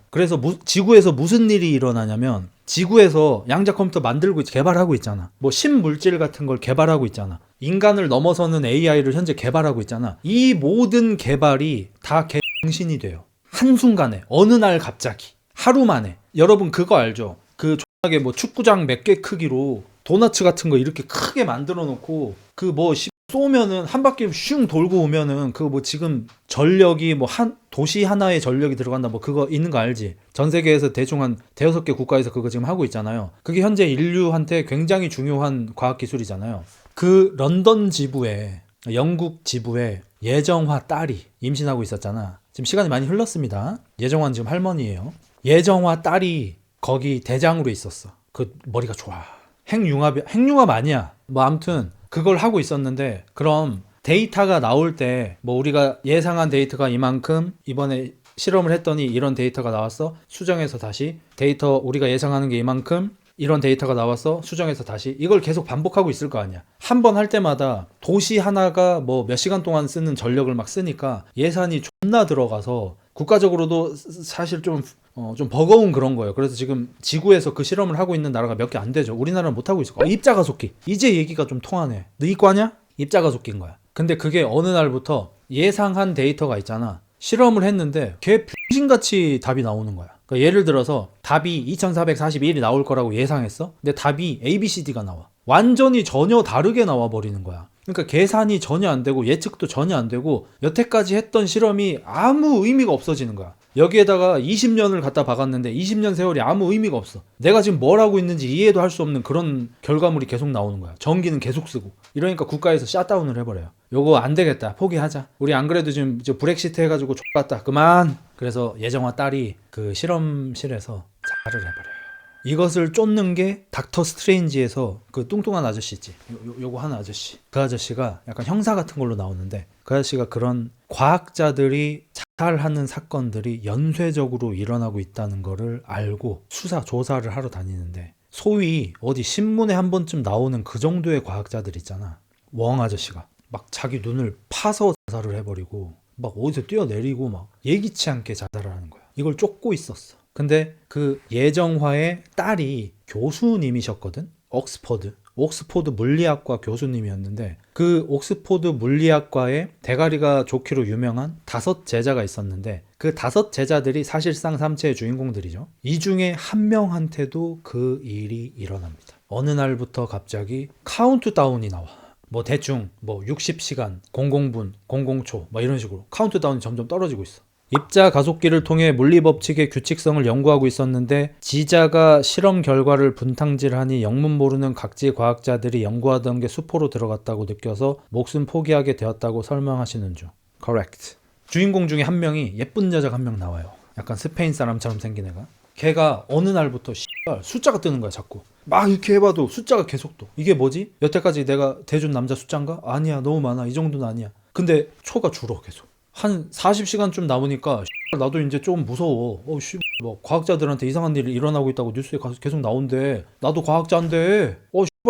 그래서 지구에서 무슨 일이 일어나냐면 지구에서 양자 컴퓨터 만들고 개발하고 있잖아. 뭐 신물질 같은 걸 개발하고 있잖아. 인간을 넘어서는 AI를 현재 개발하고 있잖아. 이 모든 개발이 다 개정신이 돼요. 한순간에 어느 날 갑자기 하루 만에. 여러분 그거 알죠? 조그맣게 뭐 축구장 몇 개 크기로 도너츠 같은 거 이렇게 크게 만들어 놓고 쏘면은 한 바퀴 슝 돌고 오면은 지금 전력이 도시 하나의 전력이 들어간다 그거 있는 거 알지? 전 세계에서 대충 한 대여섯 개 국가에서 그거 지금 하고 있잖아요. 그게 현재 인류한테 굉장히 중요한 과학 기술이잖아요. 런던 지부에 영국 지부에 예정화 딸이 임신하고 있었잖아. 지금 시간이 많이 흘렀습니다. 예정화는 지금 할머니예요. 예정화 딸이 거기 대장으로 있었어. 머리가 좋아. 핵융합 아니야. 아무튼 그걸 하고 있었는데 그럼 데이터가 나올 때 우리가 예상한 데이터가 이만큼 이번에 실험을 했더니 이런 데이터가 나왔어. 수정해서 다시 데이터 우리가 예상하는 게 이만큼 이런 데이터가 나왔어. 수정해서 다시 이걸 계속 반복하고 있을 거 아니야. 한 번 할 때마다 도시 하나가 몇 시간 동안 쓰는 전력을 막 쓰니까 예산이 존나 들어가서 국가적으로도 사실 좀 버거운 그런 거예요. 그래서 지금 지구에서 그 실험을 하고 있는 나라가 몇 개 안 되죠. 우리나라는 못 하고 있을 거야. 입자가속기. 이제 얘기가 좀 통하네. 너 이과냐? 입자가속기인 거야. 근데 그게 어느 날부터 예상한 데이터가 있잖아. 실험을 했는데 걔 병신같이 답이 나오는 거야. 그러니까 예를 들어서 답이 2441이 나올 거라고 예상했어. 근데 답이 ABCD가 나와. 완전히 전혀 다르게 나와 버리는 거야. 그러니까 계산이 전혀 안 되고 예측도 전혀 안 되고 여태까지 했던 실험이 아무 의미가 없어지는 거야. 여기에다가 20년을 갖다 박았는데 20년 세월이 아무 의미가 없어. 내가 지금 뭘 하고 있는지 이해도 할 수 없는 그런 결과물이 계속 나오는 거야. 전기는 계속 쓰고. 이러니까 국가에서 샷다운을 해버려요. 요거 안 되겠다. 포기하자. 우리 안 그래도 지금 브렉시트 해가지고 X같다. 그만. 그래서 예정화 딸이 그 실험실에서 자살을 해버려요. 이것을 쫓는 게 닥터 스트레인지에서 그 뚱뚱한 아저씨 있지. 요거 하는 아저씨. 그 아저씨가 약간 형사 같은 걸로 나오는데 그 아저씨가 그런 과학자들이 자살하는 사건들이 연쇄적으로 일어나고 있다는 거를 알고 수사 조사를 하러 다니는데 소위 어디 신문에 한 번쯤 나오는 그 정도의 과학자들 있잖아. 웡 아저씨가 막 자기 눈을 파서 자살을 해버리고 막 어디서 뛰어내리고 막 예기치 않게 자살을 하는 거야. 이걸 쫓고 있었어. 근데 그 예정화의 딸이 교수님이셨거든. 옥스포드 물리학과 교수님이었는데 그 옥스포드 물리학과에 대가리가 좋기로 유명한 5 제자가 있었는데 그 5 제자들이 사실상 삼체의 주인공들이죠. 이 중에 한 명한테도 그 일이 일어납니다. 어느 날부터 갑자기 카운트다운이 나와. 뭐 대충 뭐 60시간, 00분, 00초 뭐 이런 식으로 카운트다운이 점점 떨어지고 있어. 입자 가속기를 통해 물리법칙의 규칙성을 연구하고 있었는데 지자가 실험 결과를 분탕질하니 영문 모르는 각지 과학자들이 연구하던 게 수포로 들어갔다고 느껴서 목숨 포기하게 되었다고 설명하시는 중. Correct. 주인공 중에 한 명이 예쁜 여자가 한 명 나와요. 약간 스페인 사람처럼 생긴 애가. 걔가 어느 날부터 숫자가 뜨는 거야 자꾸. 막 이렇게 해봐도 숫자가 계속 떠. 이게 뭐지? 여태까지 내가 대준 남자 숫자인가? 아니야 너무 많아. 이 정도는 아니야. 근데 초가 줄어 계속. 한 40시간쯤 남으니까 나도 이제 좀 무서워. 뭐 과학자들한테 이상한 일이 일어나고 있다고 뉴스에 계속 나온대. 나도 과학자인데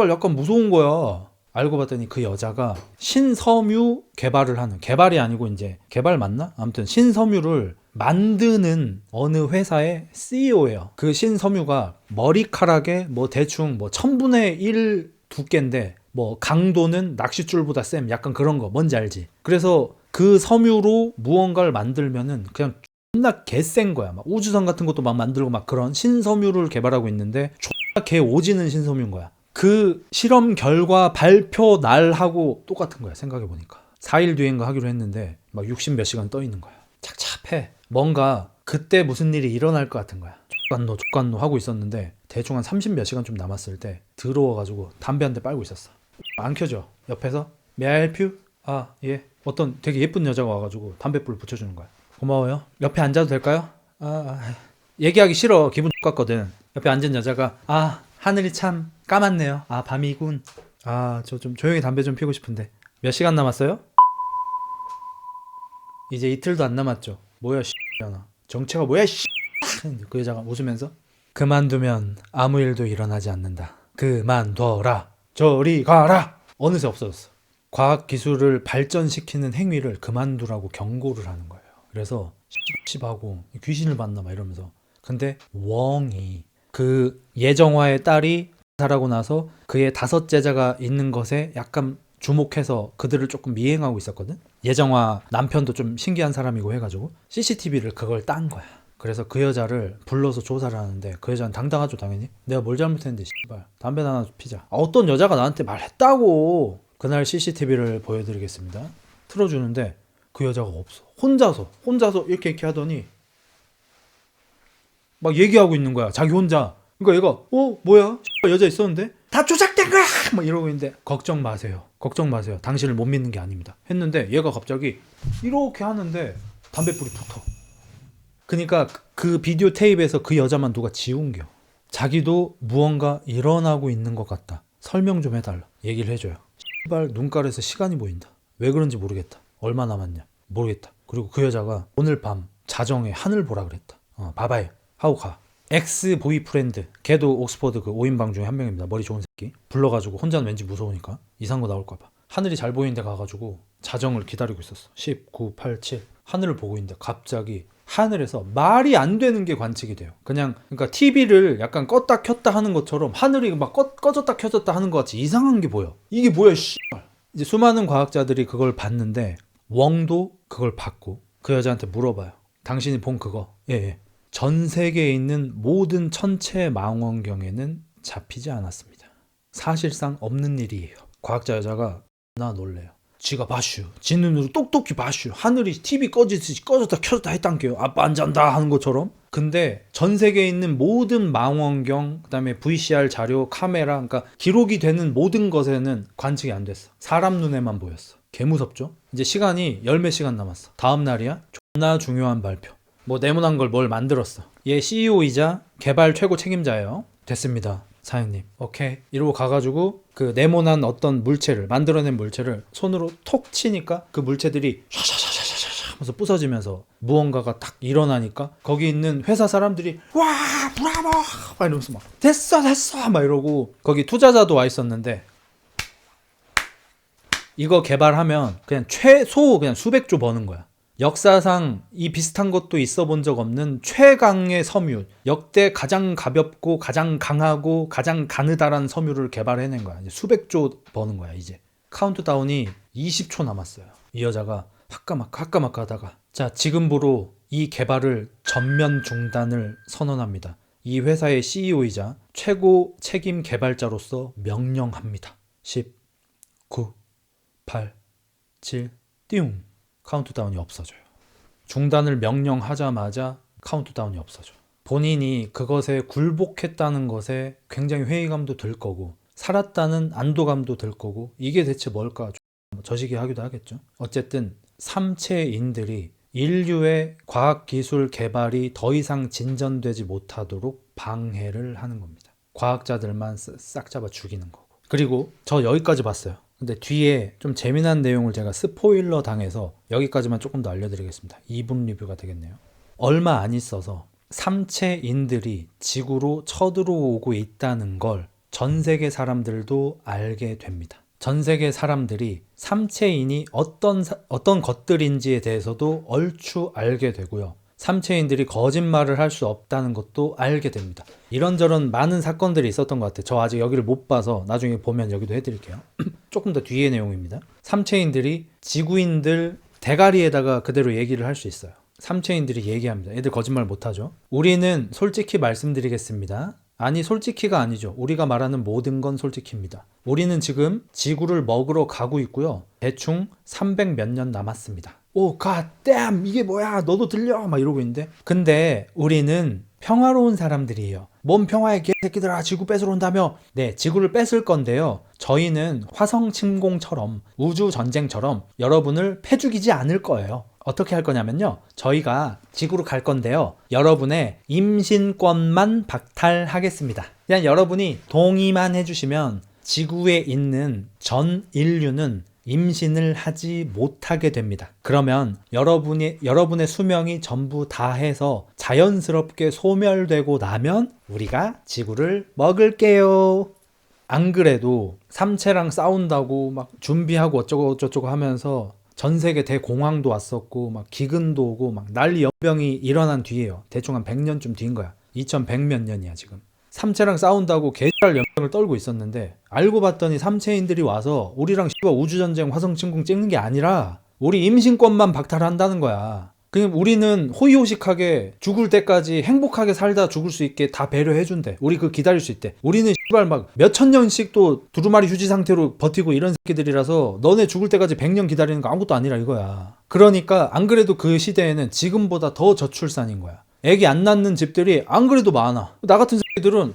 약간 무서운 거야. 알고 봤더니 그 여자가 신섬유 개발을 하는, 개발이 아니고 이제 개발 맞나? 아무튼 신섬유를 만드는 어느 회사의 CEO예요. 그 신섬유가 머리카락에 뭐 대충 뭐 1000분의 1 두께인데 뭐 강도는 낚싯줄보다 쌤. 약간 그런 거 뭔지 알지? 그래서 그 섬유로 무언가를 만들면은 그냥 존나 개센 거야. 막 우주선 같은 것도 막 만들고 막 그런 신섬유를 개발하고 있는데 존나 개 오지는 신섬유인 거야. 그 실험 결과 발표 날하고 똑같은 거야. 생각해보니까 4일 뒤인가 하기로 했는데 막 60 몇 시간 떠 있는 거야. 착잡해. 뭔가 그때 무슨 일이 일어날 것 같은 거야. 족간노 하고 있었는데 대충 한 30 몇 시간 좀 남았을 때 들어와가지고 담배 한 대 빨고 있었어. 안 켜져. 옆에서 May I help you? 아 예. 어떤 되게 예쁜 여자가 와가지고 담뱃불 붙여주는 거야. 고마워요. 옆에 앉아도 될까요? 얘기하기 싫어. 기분 X같거든. 옆에 앉은 여자가 하늘이 참 까맣네요. 밤이군. 저 좀 조용히 담배 좀 피우고 싶은데. 몇 시간 남았어요? 이제 이틀도 안 남았죠. 뭐야 씨X나. 정체가 뭐야 씨. 그 여자가 웃으면서 그만두면 아무 일도 일어나지 않는다. 그만둬라. 저리 가라. 어느새 없어졌어. 과학기술을 발전시키는 행위를 그만두라고 경고를 하는 거예요. 그래서 씹하고 귀신을 봤나 막 이러면서. 근데 웡이 그 예정화의 딸이 자살하고 나서 그의 5 제자가 있는 것에 약간 주목해서 그들을 조금 미행하고 있었거든. 예정화 남편도 좀 신기한 사람이고 해가지고 CCTV를 그걸 딴 거야. 그래서 그 여자를 불러서 조사를 하는데 그 여자는 당당하죠 당연히. 내가 뭘 잘못했는데 씨발 담배 하나 피자. 어떤 여자가 나한테 말했다고. 그날 CCTV를 보여드리겠습니다. 틀어주는데 그 여자가 없어. 혼자서 이렇게 하더니 막 얘기하고 있는 거야. 자기 혼자. 그러니까 얘가 뭐야? 여자 있었는데? 다 조작된 거야! 막 이러고 있는데 걱정 마세요. 당신을 못 믿는 게 아닙니다. 했는데 얘가 갑자기 이렇게 하는데 담뱃불이 붙어. 그러니까 그 비디오 테이프에서 그 여자만 누가 지운겨. 자기도 무언가 일어나고 있는 것 같다. 설명 좀 해달라. 얘기를 해줘요. 씨발 눈깔에서 시간이 보인다. 왜 그런지 모르겠다. 얼마 남았냐? 모르겠다. 그리고 그 여자가 오늘 밤 자정에 하늘 보라 그랬다. 봐봐요. 하고 가. 엑스 보이프렌드. 걔도 옥스퍼드 그 5인방 중에 한 명입니다. 머리 좋은 새끼. 불러가지고 혼자는 왠지 무서우니까 이상한 거 나올까봐. 하늘이 잘 보이는 데 가가지고 자정을 기다리고 있었어. 10, 9, 8, 7 하늘을 보고 있는데 갑자기 하늘에서 말이 안 되는 게 관측이 돼요. 그러니까 TV를 약간 껐다 켰다 하는 것처럼 하늘이 막 꺼졌다 켜졌다 하는 것 같이 이상한 게 보여. 이게 뭐야 씨발. 이제 수많은 과학자들이 그걸 봤는데 웡도 그걸 봤고 그 여자한테 물어봐요. 당신이 본 그거. 예. 전 세계에 있는 모든 천체 망원경에는 잡히지 않았습니다. 사실상 없는 일이에요. 과학자 여자가 나 놀래요. 지가 봐슈. 지 눈으로 똑똑히 봐슈. 하늘이 TV 꺼지듯이 꺼졌다 켜졌다 했단게요. 아빠 안 잔다 하는 것처럼. 근데 전 세계에 있는 모든 망원경, 그다음에 VCR 자료, 카메라, 그러니까 기록이 되는 모든 것에는 관측이 안 됐어. 사람 눈에만 보였어. 개 무섭죠? 이제 시간이 열 몇 시간 남았어. 다음 날이야. 존나 중요한 발표. 뭐 네모난 걸 뭘 만들었어. 얘 CEO이자 개발 최고 책임자예요. 됐습니다. 사장님, 오케이. 이러고 가가지고 그 네모난 어떤 물체를 만들어낸 물체를 손으로 톡 치니까 그 물체들이 샤샤샤샤샤 하면서 부서지면서 무언가가 딱 일어나니까 거기 있는 회사 사람들이 와 브라보 막 이러면서 막 됐어 막 이러고 거기 투자자도 와 있었는데 이거 개발하면 그냥 최소 그냥 수백조 버는 거야. 역사상 이 비슷한 것도 있어 본 적 없는 최강의 섬유, 역대 가장 가볍고 가장 강하고 가장 가느다란 섬유를 개발해낸 거야. 이제 수백조 버는 거야. 이제 카운트다운이 20초 남았어요. 이 여자가 화까마까 하다가 자, 지금부로 이 개발을 전면 중단을 선언합니다. 이 회사의 CEO이자 최고 책임 개발자로서 명령합니다. 10, 9, 8, 7, 띵. 카운트다운이 없어져요. 중단을 명령하자마자 카운트다운이 없어져. 본인이 그것에 굴복했다는 것에 굉장히 회의감도 들 거고 살았다는 안도감도 들 거고 이게 대체 뭘까 저시기 하기도 하겠죠. 어쨌든 삼체인들이 인류의 과학기술 개발이 더 이상 진전되지 못하도록 방해를 하는 겁니다. 과학자들만 싹 잡아 죽이는 거고. 그리고 저 여기까지 봤어요. 근데 뒤에 좀 재미난 내용을 제가 스포일러 당해서 여기까지만 조금 더 알려드리겠습니다. 2분 리뷰가 되겠네요. 얼마 안 있어서 삼체인들이 지구로 쳐들어오고 있다는 걸 전 세계 사람들도 알게 됩니다. 전 세계 사람들이 삼체인이 어떤 것들인지에 대해서도 얼추 알게 되고요. 삼체인들이 거짓말을 할 수 없다는 것도 알게 됩니다. 이런저런 많은 사건들이 있었던 것 같아요. 저 아직 여기를 못 봐서 나중에 보면 여기도 해드릴게요. 조금 더 뒤의 내용입니다. 삼체인들이 지구인들 대가리에다가 그대로 얘기를 할 수 있어요. 삼체인들이 얘기합니다. 얘들 거짓말 못하죠. 우리는 솔직히 말씀드리겠습니다. 아니 솔직히가 아니죠. 우리가 말하는 모든 건 솔직히입니다. 우리는 지금 지구를 먹으러 가고 있고요. 대충 300 몇 년 남았습니다. 오, 갓댐 이게 뭐야 너도 들려 막 이러고 있는데 근데 우리는 평화로운 사람들이에요. 뭔 평화의 개새끼들아 지구 뺏으러 온다며. 네, 지구를 뺏을 건데요. 저희는 화성 침공처럼 우주 전쟁처럼 여러분을 패죽이지 않을 거예요. 어떻게 할 거냐면요. 저희가 지구로 갈 건데요. 여러분의 임신권만 박탈하겠습니다. 그냥 여러분이 동의만 해주시면 지구에 있는 전 인류는 임신을 하지 못하게 됩니다. 그러면 여러분의 수명이 전부 다 해서 자연스럽게 소멸되고 나면 우리가 지구를 먹을게요. 안 그래도 삼체랑 싸운다고 막 준비하고 어쩌고 하면서 전 세계 대공황도 왔었고 막 기근도 오고 막 난리 연병이 일어난 뒤에요. 대충 한 100년쯤 뒤인 거야. 2100 몇 년이야 지금. 삼체랑 싸운다고 개랄 연병을 떨고 있었는데 알고 봤더니 삼체인들이 와서 우리랑 우주전쟁 화성침공 찍는 게 아니라 우리 임신권만 박탈한다는 거야. 그냥 우리는 호의호식하게 죽을 때까지 행복하게 살다 죽을 수 있게 다 배려해준대. 우리 그 기다릴 수 있대. 우리는 막 몇천 년씩 또 두루마리 휴지 상태로 버티고 이런 새끼들이라서 너네 죽을 때까지 100년 기다리는 거 아무것도 아니라 이거야. 그러니까 안 그래도 그 시대에는 지금보다 더 저출산인 거야. 애기 안 낳는 집들이 안 그래도 많아. 나 같은 새끼들은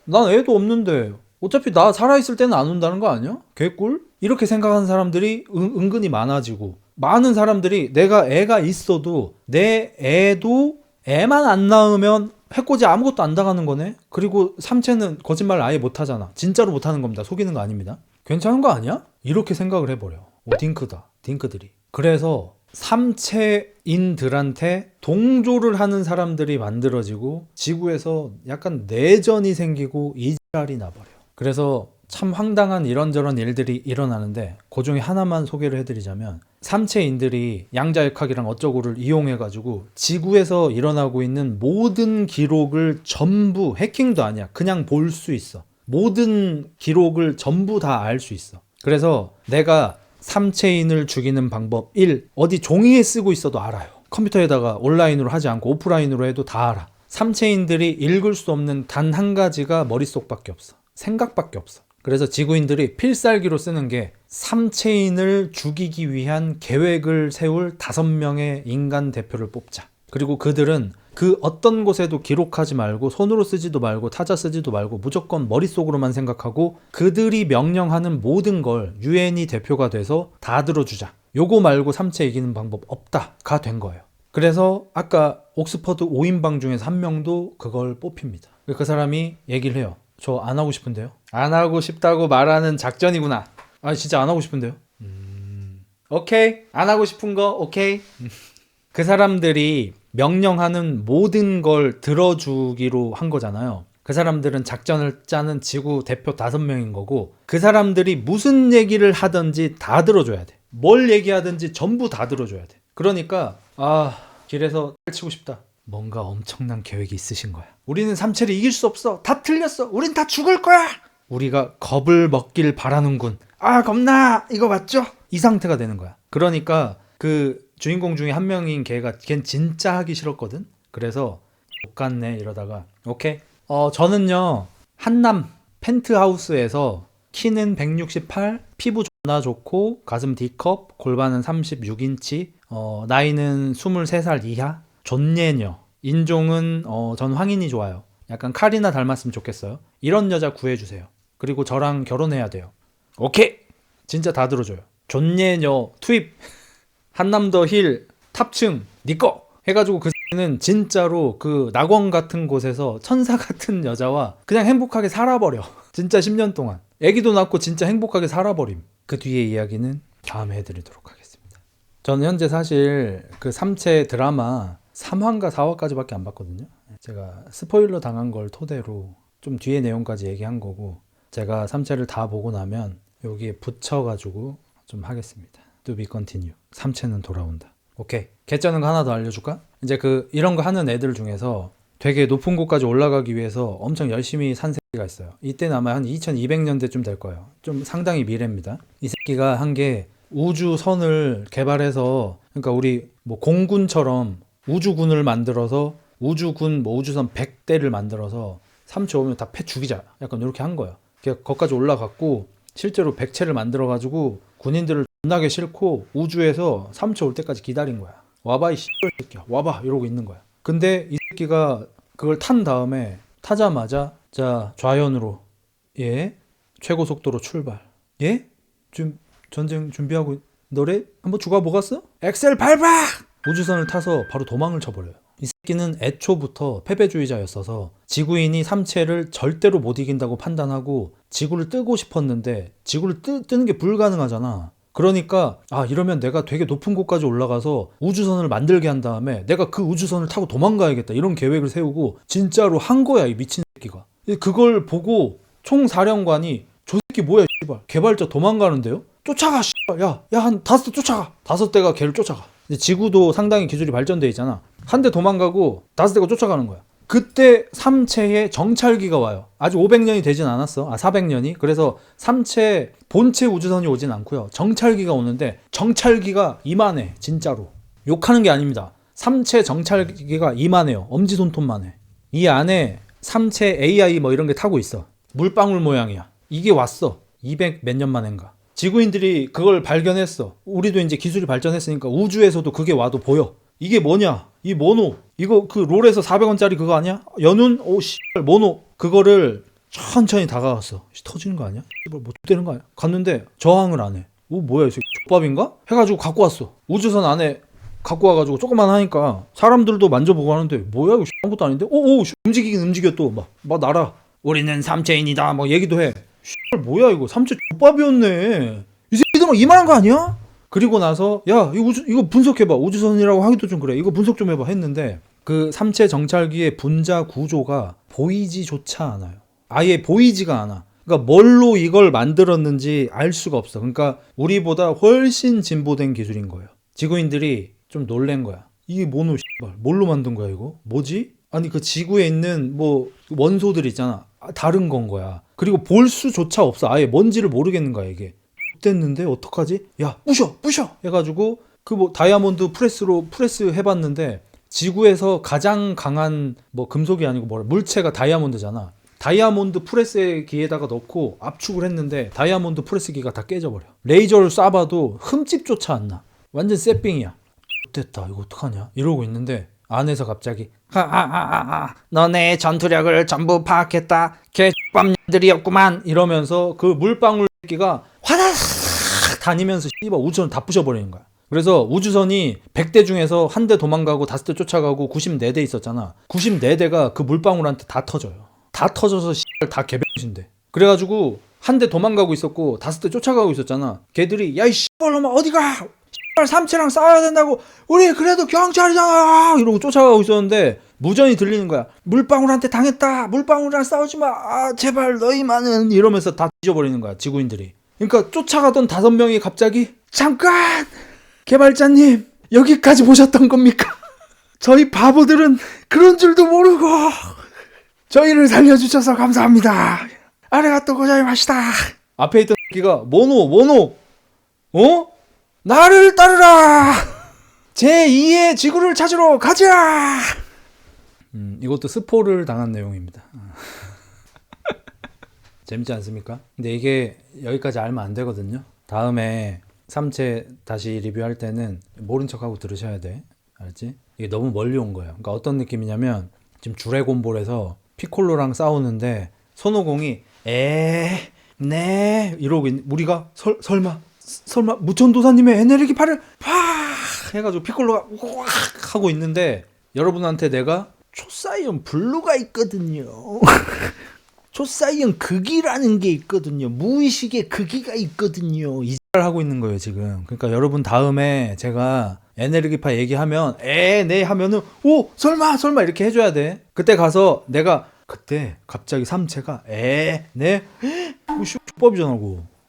난 애도 없는데 어차피 나 살아있을 때는 안 온다는 거 아니야? 개꿀? 이렇게 생각하는 사람들이 은근히 많아지고 많은 사람들이 내가 애가 있어도 내 애도 애만 안 낳으면 해코지 아무것도 안 당하는 거네. 그리고 삼체는 거짓말 아예 못하잖아. 진짜로 못하는 겁니다. 속이는 거 아닙니다. 괜찮은 거 아니야? 이렇게 생각을 해버려. 딩크들이. 그래서 삼체인들한테 동조를 하는 사람들이 만들어지고 지구에서 약간 내전이 생기고 이지랄이 나버려. 그래서 참 황당한 이런저런 일들이 일어나는데 그 중에 하나만 소개를 해드리자면 삼체인들이 양자역학이랑 어쩌고를 이용해가지고 지구에서 일어나고 있는 모든 기록을 전부 해킹도 아니야. 그냥 볼 수 있어. 모든 기록을 전부 다 알 수 있어. 그래서 내가 삼체인을 죽이는 방법 1. 어디 종이에 쓰고 있어도 알아요. 컴퓨터에다가 온라인으로 하지 않고 오프라인으로 해도 다 알아. 삼체인들이 읽을 수 없는 단 한 가지가 머릿속밖에 없어. 생각밖에 없어. 그래서 지구인들이 필살기로 쓰는 게 삼체인을 죽이기 위한 계획을 세울 5명의 인간 대표를 뽑자. 그리고 그들은 그 어떤 곳에도 기록하지 말고 손으로 쓰지도 말고 타자 쓰지도 말고 무조건 머릿속으로만 생각하고 그들이 명령하는 모든 걸 유엔이 대표가 돼서 다 들어주자. 요거 말고 삼체 이기는 방법 없다가 된 거예요. 그래서 아까 옥스퍼드 5인방 중에서 한 명도 그걸 뽑힙니다. 그 사람이 얘기를 해요. 저 안 하고 싶은데요. 안 하고 싶다고 말하는 작전이구나. 아 진짜 안 하고 싶은데요. 오케이. 안 하고 싶은 거 오케이. 그 사람들이 명령하는 모든 걸 들어주기로 한 거잖아요. 그 사람들은 작전을 짜는 지구 대표 5명인 거고 그 사람들이 무슨 얘기를 하든지 다 들어줘야 돼. 뭘 얘기하든지 전부 다 들어줘야 돼. 그러니까 길에서 치고 싶다. 뭔가 엄청난 계획이 있으신 거야. 우리는 삼체를 이길 수 없어. 다 틀렸어. 우린 다 죽을 거야. 우리가 겁을 먹길 바라는군. 겁나. 이거 맞죠? 이 상태가 되는 거야. 그러니까 그 주인공 중에 한 명인 걔가 걘 진짜 하기 싫었거든. 그래서 못 갔네 이러다가 오케이. 저는요 한남 펜트하우스에서 키는 168, 피부 존나 좋고 가슴 D컵, 골반은 36인치, 나이는 23살 이하, 존예녀, 인종은 전 황인이 좋아요. 약간 카리나 닮았으면 좋겠어요. 이런 여자 구해주세요. 그리고 저랑 결혼해야 돼요. 오케이. 진짜 다 들어줘요. 존예녀 투입. 한남더 힐 탑층 니꺼 해가지고 그 X는 진짜로 그 낙원 같은 곳에서 천사 같은 여자와 그냥 행복하게 살아버려. 진짜 10년 동안 애기도 낳고 진짜 행복하게 살아버림. 그 뒤의 이야기는 다음에 해드리도록 하겠습니다. 저는 현재 사실 그 삼체 드라마 3화인가 4화까지밖에 안 봤거든요. 제가 스포일러 당한 걸 토대로 좀 뒤의 내용까지 얘기한 거고 제가 삼체를 다 보고 나면 여기에 붙여가지고 좀 하겠습니다. To be continue. 삼체는 돌아온다. 오케이. 개쩌는 거 하나 더 알려줄까? 이제 이런 거 하는 애들 중에서 되게 높은 곳까지 올라가기 위해서 엄청 열심히 산 새끼가 있어요. 이때는 아마 한 2200년대쯤 될 거예요. 좀 상당히 미래입니다. 이 새끼가 한 게 우주선을 개발해서 그러니까 우리 뭐 공군처럼 우주군을 만들어서 우주군 뭐 우주선 100대를 만들어서 삼체 오면 다 패 죽이자. 약간 이렇게 한 거야. 거기까지 올라갔고 실제로 백체를 만들어가지고 군인들을 존나게 싫고 우주에서 삼체 올 때까지 기다린 거야. 와봐 이 씨발 새끼야 와봐 이러고 있는 거야. 근데 이 새끼가 그걸 탄 다음에 타자마자 자 좌연으로 최고 속도로 출발. 지금 전쟁 준비하고 너네 한번 죽어보겠어? 엑셀 밟아! 우주선을 타서 바로 도망을 쳐버려요. 이 새끼는 애초부터 패배주의자였어서 지구인이 삼체를 절대로 못 이긴다고 판단하고 지구를 뜨고 싶었는데 지구를 뜨는 게 불가능하잖아. 그러니까 이러면 내가 되게 높은 곳까지 올라가서 우주선을 만들게 한 다음에 내가 그 우주선을 타고 도망가야겠다 이런 계획을 세우고 진짜로 한 거야 이 미친 새끼가. 그걸 보고 총사령관이 저 새끼 뭐야 씨발 개발자 도망가는데요? 쫓아가 씨발 한 5대 쫓아가. 5대가 걔를 쫓아가. 지구도 상당히 기술이 발전돼 있잖아. 한 대 도망가고 5대가 쫓아가는 거야. 그때 삼체에 정찰기가 와요. 아직 500년이 되진 않았어. 400년이. 그래서 삼체 본체 우주선이 오진 않고요. 정찰기가 오는데 정찰기가 이만해. 진짜로. 욕하는 게 아닙니다. 삼체 정찰기가 이만해요. 엄지손톱만 해. 이 안에 삼체 AI 뭐 이런 게 타고 있어. 물방울 모양이야. 이게 왔어. 200 몇 년 만인가. 지구인들이 그걸 발견했어. 우리도 이제 기술이 발전했으니까 우주에서도 그게 와도 보여. 이게 뭐냐? 이 모노. 이거 그 롤에서 400원짜리 그거 아니야? 연운? 오 씨발 모노. 그거를 천천히 다가갔어. 터지는 거 아니야? 씨발 뭐 되는 거 아니야? 갔는데 저항을 안 해. 뭐야 이 새끼 X밥인가? 해가지고 갖고 왔어. 우주선 안에 갖고 와가지고 조금만 하니까 사람들도 만져보고 하는데 뭐야 이거 아무것도 아닌데? 움직이긴 움직여 또 막 날아. 우리는 삼체인이다 막 얘기도 해. 씨발 뭐야 이거 삼체 X밥이었네. 이 새끼들 막 이만한 거 아니야? 그리고 나서 이거 분석해봐. 우주선이라고 하기도 좀 그래. 이거 분석 좀 해봐 했는데 그 삼체 정찰기의 분자 구조가 보이지조차 않아요. 아예 보이지가 않아. 그러니까 뭘로 이걸 만들었는지 알 수가 없어. 그러니까 우리보다 훨씬 진보된 기술인 거예요. 지구인들이 좀 놀란 거야. 이게 뭐노 씨발 뭘로 만든 거야 이거? 뭐지? 아니 그 지구에 있는 뭐 원소들 있잖아. 다른 건 거야. 그리고 볼 수조차 없어. 아예 뭔지를 모르겠는 거야 이게. 됐는데 어떡하지? 야 부셔 해가지고 그 뭐 다이아몬드 프레스 해봤는데 지구에서 가장 강한 뭐 금속이 아니고 물체가 다이아몬드잖아. 다이아몬드 프레스기에다가 넣고 압축을 했는데 다이아몬드 프레스기가 다 깨져버려. 레이저를 쏴봐도 흠집조차 안 나. 완전 쎄삥이야. 됐다, 이거 어떡하냐 이러고 있는데 안에서 갑자기 너네 전투력을 전부 파악했다, 개밥년들이었구만 이러면서 그 물방울 새끼가 화다닥 다니면서 씨발 우주선 다 부셔버리는 거야. 그래서 우주선이 100대 중에서 한 대 도망가고 5대 쫓아가고 94대 있었잖아. 94대가 그 물방울한테 다 터져요. 다 터져서 씨발 다 개병신데. 그래가지고 한 대 도망가고 있었고 5대 쫓아가고 있었잖아. 걔들이 야이 씨발놈아 어디가, 삼체랑 싸워야 된다고, 우리 그래도 경찰이잖아 이러고 쫓아가고 있었는데 무전이 들리는 거야. 물방울한테 당했다, 물방울이랑 싸우지마, 아 제발 너희만은, 이러면서 다 뒤져버리는 거야 지구인들이. 그러니까 쫓아가던 5명이 갑자기 잠깐 개발자님 여기까지 보셨던 겁니까? 저희 바보들은 그런 줄도 모르고 저희를 살려주셔서 감사합니다, 아리가또 고자이마시다. 앞에 있던 새끼가 모노 어? 나를 따르라! 제2의 지구를 찾으러 가자! 이것도 스포를 당한 내용입니다. 재밌지 않습니까? 근데 이게 여기까지 알면 안 되거든요. 다음에 3채 다시 리뷰할 때는 모른 척하고 들으셔야 돼. 알았지? 이게 너무 멀리 온 거예요. 그러니까 어떤 느낌이냐면 지금 드래곤볼에서 피콜로랑 싸우는데 손오공이 네 이러고 우리가 설마 무천도사님의 에너지 팔을 팍 해가지고 피콜로가 우악 하고 있는데 여러분한테 내가 초사이언 블루가 있거든요. 초사이언 극이라는 게 있거든요. 무의식의 극이가 있거든요. 이 하고 있는 거예요 지금. 그러니까 여러분 다음에 제가 에너지파 얘기하면 네 하면은 오 설마 이렇게 해줘야 돼. 그때 가서 내가 그때 갑자기 삼체가 네 슈법이잖아.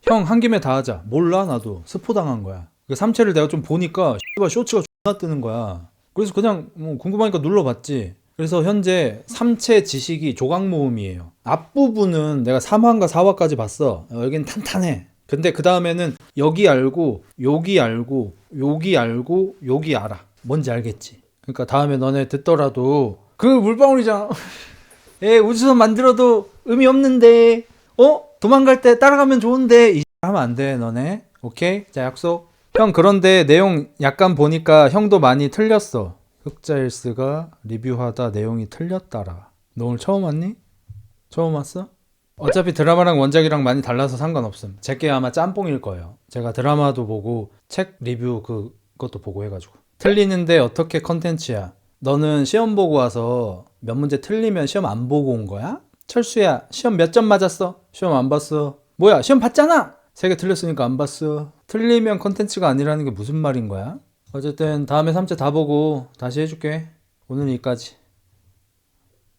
형 한 김에 다 하자. 몰라 나도 스포 당한 거야. 그 삼체를 내가 좀 보니까 쇼츠가 존나 뜨는 거야. 그래서 그냥 뭐 궁금하니까 눌러봤지. 그래서 현재 삼체 지식이 조각 모음이에요. 앞부분은 내가 3화인가 4화까지 봤어. 여긴 탄탄해. 근데 그 다음에는 여기 알고 여기 알고 여기 알고 여기 알아. 뭔지 알겠지? 그러니까 다음에 너네 듣더라도 그 물방울이잖아. 우주선 만들어도 의미 없는데 도망갈 때 따라가면 좋은데 이 하면 안 돼 너네. 오케이? 자 약속. 형 그런데 내용 약간 보니까 형도 많이 틀렸어. 흑자일스가 리뷰하다 내용이 틀렸다라. 너 오늘 처음 왔니? 처음 왔어? 어차피 드라마랑 원작이랑 많이 달라서 상관없음. 제게 아마 짬뽕일 거예요. 제가 드라마도 보고 책 리뷰 그것도 보고 해가지고. 틀리는데 어떻게 컨텐츠야? 너는 시험 보고 와서 몇 문제 틀리면 시험 안 보고 온 거야? 철수야 시험 몇 점 맞았어? 시험 안 봤어. 뭐야 시험 봤잖아! 3개 틀렸으니까 안 봤어. 틀리면 컨텐츠가 아니라는 게 무슨 말인 거야? 어쨌든 다음에 3차 다 보고 다시 해줄게. 오늘 여기까지.